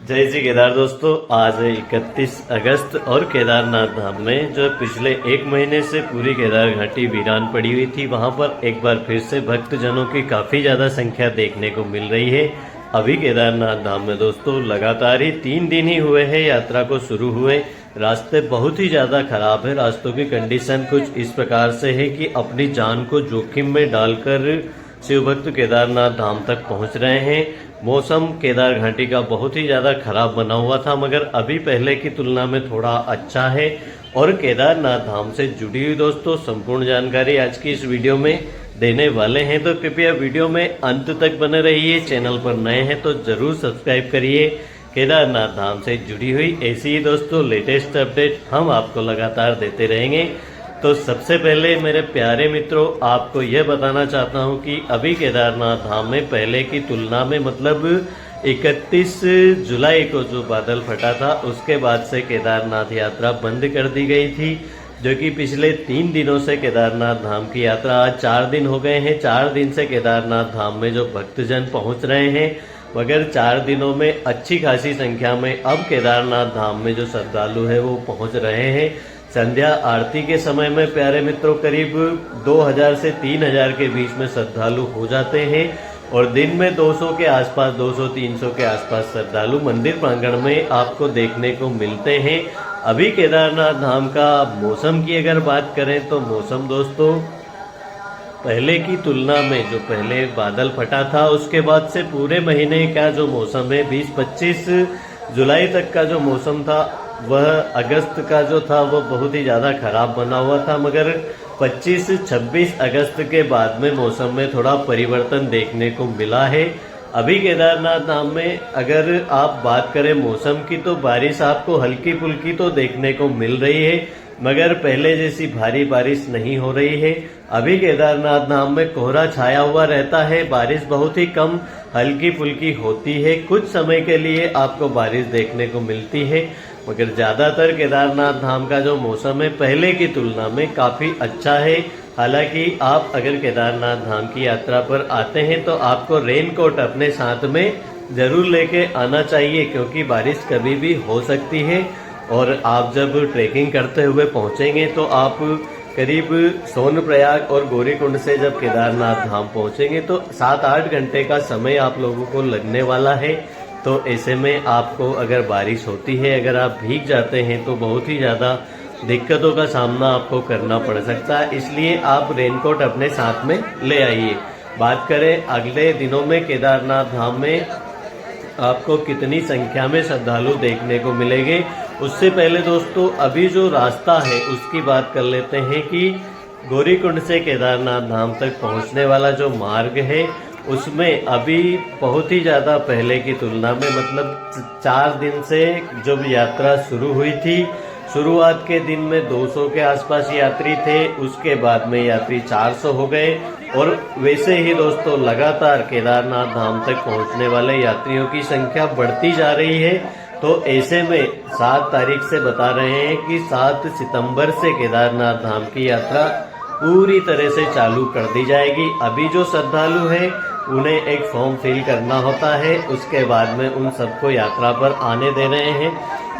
जय श्री केदार दोस्तों, आज है 31 अगस्त और केदारनाथ धाम में जो पिछले एक महीने से पूरी केदार घाटी वीरान पड़ी हुई थी, वहां पर एक बार फिर से भक्तजनों की काफी ज्यादा संख्या देखने को मिल रही है। अभी केदारनाथ धाम में दोस्तों लगातार ही 3 दिन ही हुए हैं यात्रा को शुरू हुए। रास्ते बहुत ही ज्यादा खराब है। रास्तों की कंडीशन कुछ इस प्रकार से है कि अपनी जान को जोखिम में डालकर शिव भक्त केदारनाथ धाम तक पहुंच रहे हैं। मौसम केदार घाटी का बहुत ही ज्यादा खराब बना हुआ था, मगर अभी पहले की तुलना में थोड़ा अच्छा है। और केदारनाथ धाम से जुड़ी हुई दोस्तों संपूर्ण जानकारी आज की इस वीडियो में देने वाले हैं, तो कृपया वीडियो में अंत तक बने रहिए। चैनल पर नए हैं तो जरूर सब्सक्राइब करिए। केदारनाथ धाम से जुड़ी हुई ऐसी ही दोस्तों लेटेस्ट अपडेट हम आपको लगातार देते रहेंगे। तो सबसे पहले मेरे प्यारे मित्रों, आपको यह बताना चाहता हूं कि अभी केदारनाथ धाम में पहले की तुलना में मतलब 31 जुलाई को जो बादल फटा था उसके बाद से केदारनाथ यात्रा बंद कर दी गई थी, जो कि पिछले 3 दिनों से केदारनाथ धाम की यात्रा, आज 4 दिन हो गए हैं। 4 दिन से केदारनाथ धाम में जो भक्तजन पहुंच रहे हैं, मगर 4 दिनों में अच्छी खासी संख्या में अब केदारनाथ धाम में जो श्रद्धालु है वो पहुंच रहे हैं। संध्या आरती के समय में प्यारे मित्रों करीब 2000 से 3000 के बीच में श्रद्धालु हो जाते हैं, और दिन में 200 के आसपास, 200-300 के आसपास श्रद्धालु मंदिर प्रांगण में आपको देखने को मिलते हैं। अभी केदारनाथ धाम का मौसम की अगर बात करें तो मौसम दोस्तों पहले की तुलना में जो पहले बादल फटा था उसके बाद से पूरे महीने का जो मौसम है 20-25 जुलाई तक का जो मौसम था, वह अगस्त का जो था वो बहुत ही ज्यादा खराब बना हुआ था, मगर 25-26 अगस्त के बाद में मौसम में थोड़ा परिवर्तन देखने को मिला है। अभी केदारनाथ धाम में अगर आप बात करें मौसम की, तो बारिश आपको हल्की फुल्की तो देखने को मिल रही है, मगर पहले जैसी भारी बारिश नहीं हो रही है। अभी केदारनाथ धाम में कोहरा छाया हुआ रहता है, बारिश बहुत ही कम हल्की फुल्की होती है। कुछ समय के लिए आपको बारिश देखने को मिलती है, मगर ज्यादातर केदारनाथ धाम का जो मौसम है पहले की तुलना में काफी अच्छा है। हालांकि आप अगर केदारनाथ धाम की यात्रा पर आते हैं तो आपको रेनकोट अपने साथ में जरूर लेके आना चाहिए, क्योंकि बारिश कभी भी हो सकती है। और आप जब ट्रेकिंग करते हुए पहुंचेंगे तो आप करीब सोनप्रयाग और गौरीकुंड से जब केदारनाथ धाम पहुंचेंगे तो 7-8 घंटे का समय आप लोगों को लगने वाला है। तो ऐसे में आपको अगर बारिश होती है, अगर आप भीग जाते हैं तो बहुत ही ज़्यादा दिक्कतों का सामना आपको करना पड़ सकता है, इसलिए आप रेनकोट अपने साथ में ले आइए। बात करें अगले दिनों में केदारनाथ धाम में आपको कितनी संख्या में श्रद्धालु देखने को मिलेंगे, उससे पहले दोस्तों अभी जो रास्ता है उसकी बात कर लेते हैं कि गौरीकुंड से केदारनाथ धाम तक पहुंचने वाला जो मार्ग है उसमें अभी बहुत ही ज़्यादा पहले की तुलना में मतलब 4 दिन से जब यात्रा शुरू हुई थी, शुरुआत के दिन में 200 के आसपास यात्री थे, उसके बाद में यात्री 400 हो गए, और वैसे ही दोस्तों लगातार केदारनाथ धाम तक पहुंचने वाले यात्रियों की संख्या बढ़ती जा रही है। तो ऐसे में 7 तारीख से बता रहे हैं कि 7 सितंबर से केदारनाथ धाम की यात्रा पूरी तरह से चालू कर दी जाएगी। अभी जो श्रद्धालु हैं उन्हें एक फॉर्म फिल करना होता है, उसके बाद में उन सबको यात्रा पर आने दे रहे हैं,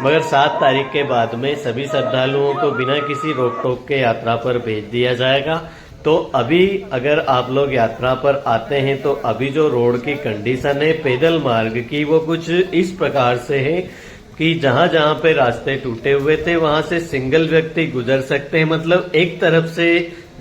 मगर 7 तारीख के बाद में सभी श्रद्धालुओं को बिना किसी रोक टोक के यात्रा पर भेज दिया जाएगा। तो अभी अगर आप लोग यात्रा पर आते हैं तो अभी जो रोड की कंडीशन है पैदल मार्ग की, वो कुछ इस प्रकार से है कि जहां जहां पे रास्ते टूटे हुए थे वहां से सिंगल व्यक्ति गुजर सकते हैं। मतलब एक तरफ से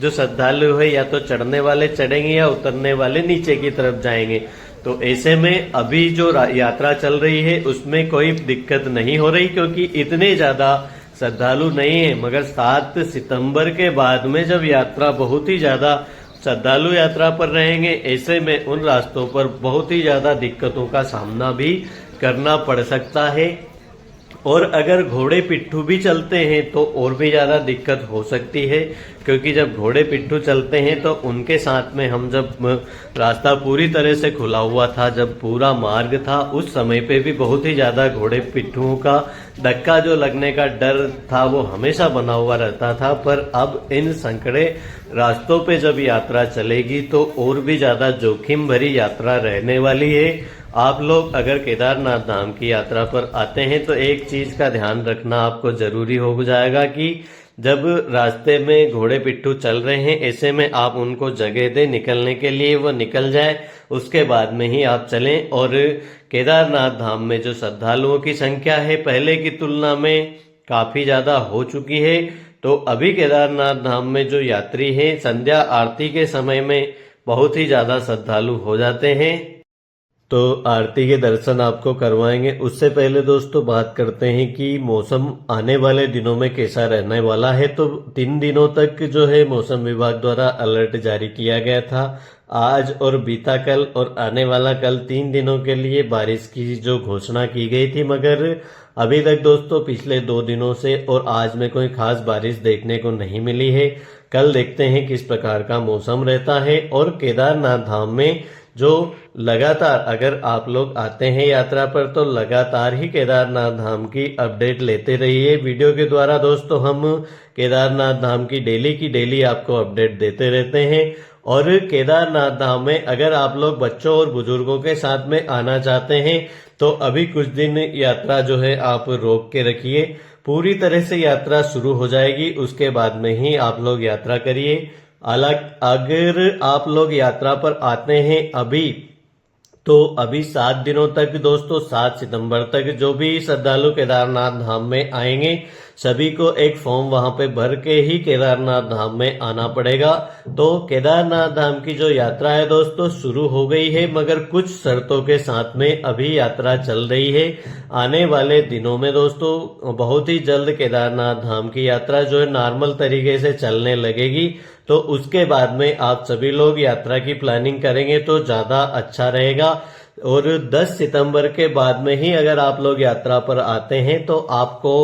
जो श्रद्धालु है या तो चढ़ने वाले चढ़ेंगे या उतरने वाले नीचे की तरफ जाएंगे। तो ऐसे में अभी जो यात्रा चल रही है उसमें कोई दिक्कत नहीं हो रही, क्योंकि इतने ज्यादा श्रद्धालु नहीं है। मगर 7 सितंबर के बाद में जब यात्रा बहुत ही ज्यादा श्रद्धालु यात्रा पर रहेंगे, ऐसे में उन रास्तों पर बहुत ही ज्यादा दिक्कतों का सामना भी करना पड़ सकता है। और अगर घोड़े पिट्ठू भी चलते हैं तो और भी ज्यादा दिक्कत हो सकती है, क्योंकि जब घोड़े पिट्ठू चलते हैं तो उनके साथ में हम जब रास्ता पूरी तरह से खुला हुआ था, जब पूरा मार्ग था, उस समय पे भी बहुत ही ज्यादा घोड़े पिट्ठुओं का धक्का जो लगने का डर था वो हमेशा बना हुआ रहता था। पर अब इन संकड़े रास्तों पे जब यात्रा चलेगी तो और भी ज्यादा जोखिम भरी यात्रा रहने वाली है। आप लोग अगर केदारनाथ धाम की यात्रा पर आते हैं तो एक चीज का ध्यान रखना आपको जरूरी हो जाएगा कि जब रास्ते में घोड़े पिट्ठू चल रहे हैं, ऐसे में आप उनको जगह दे निकलने के लिए, वो निकल जाए, उसके बाद में ही आप चलें। और केदारनाथ धाम में जो श्रद्धालुओं की संख्या है पहले की तुलना में काफी ज्यादा हो चुकी है। तो अभी केदारनाथ धाम में जो यात्री हैं संध्या आरती के समय में बहुत ही ज्यादा श्रद्धालु हो जाते हैं, तो आरती के दर्शन आपको करवाएंगे। उससे पहले दोस्तों बात करते हैं कि मौसम आने वाले दिनों में कैसा रहने वाला है। तो 3 दिनों तक जो है मौसम विभाग द्वारा अलर्ट जारी किया गया था। आज और बीता कल और आने वाला कल 3 दिनों के लिए बारिश की जो घोषणा की गई थी, मगर अभी तक दोस्तों पिछले 2 दिनों से और आज में कोई खास बारिश देखने को नहीं मिली है। कल देखते हैं किस प्रकार का मौसम रहता है। और केदारनाथ धाम में जो लगातार अगर आप लोग आते हैं यात्रा पर तो लगातार ही केदारनाथ धाम की अपडेट लेते रहिए वीडियो के द्वारा। दोस्तों हम केदारनाथ धाम की डेली आपको अपडेट देते रहते हैं। और केदारनाथ धाम में अगर आप लोग बच्चों और बुजुर्गों के साथ में आना चाहते हैं तो अभी कुछ दिन यात्रा जो है आप रोक के रखिए। पूरी तरह से यात्रा शुरू हो जाएगी उसके बाद में ही आप लोग यात्रा करिए। अगर आप लोग यात्रा पर आते हैं तो अभी 7 दिनों तक दोस्तों, 7 सितंबर तक जो भी श्रद्धालु केदारनाथ धाम में आएंगे सभी को एक फॉर्म वहां पे भर के ही केदारनाथ धाम में आना पड़ेगा। तो केदारनाथ धाम की जो यात्रा है दोस्तों शुरू हो गई है, मगर कुछ शर्तों के साथ में अभी यात्रा चल रही है। आने वाले दिनों में दोस्तों बहुत ही जल्द केदारनाथ धाम की यात्रा जो है नॉर्मल तरीके से चलने लगेगी। तो उसके बाद में आप सभी लोग यात्रा की प्लानिंग करेंगे तो ज्यादा अच्छा रहेगा। और 10 सितंबर के बाद में ही अगर आप लोग यात्रा पर आते हैं तो आपको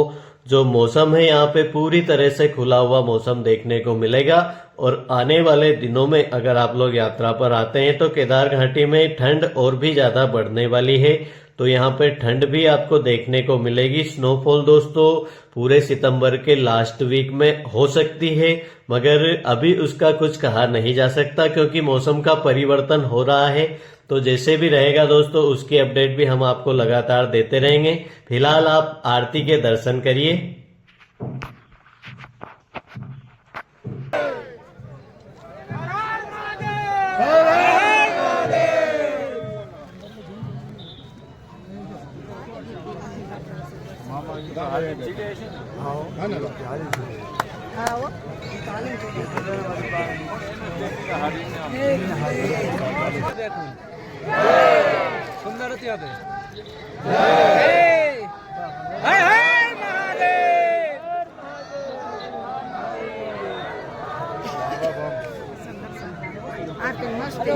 जो मौसम है यहाँ पे पूरी तरह से खुला हुआ मौसम देखने को मिलेगा। और आने वाले दिनों में अगर आप लोग यात्रा पर आते हैं तो केदार घाटी में ठंड और भी ज्यादा बढ़ने वाली है। तो यहाँ पे ठंड भी आपको देखने को मिलेगी। स्नोफॉल दोस्तों पूरे सितंबर के लास्ट वीक में हो सकती है, मगर अभी उसका कुछ कहा नहीं जा सकता क्योंकि मौसम का परिवर्तन हो रहा है। तो जैसे भी रहेगा दोस्तों उसकी अपडेट भी हम आपको लगातार देते रहेंगे। फिलहाल आप आरती के दर्शन करिए। सुंदर मस्त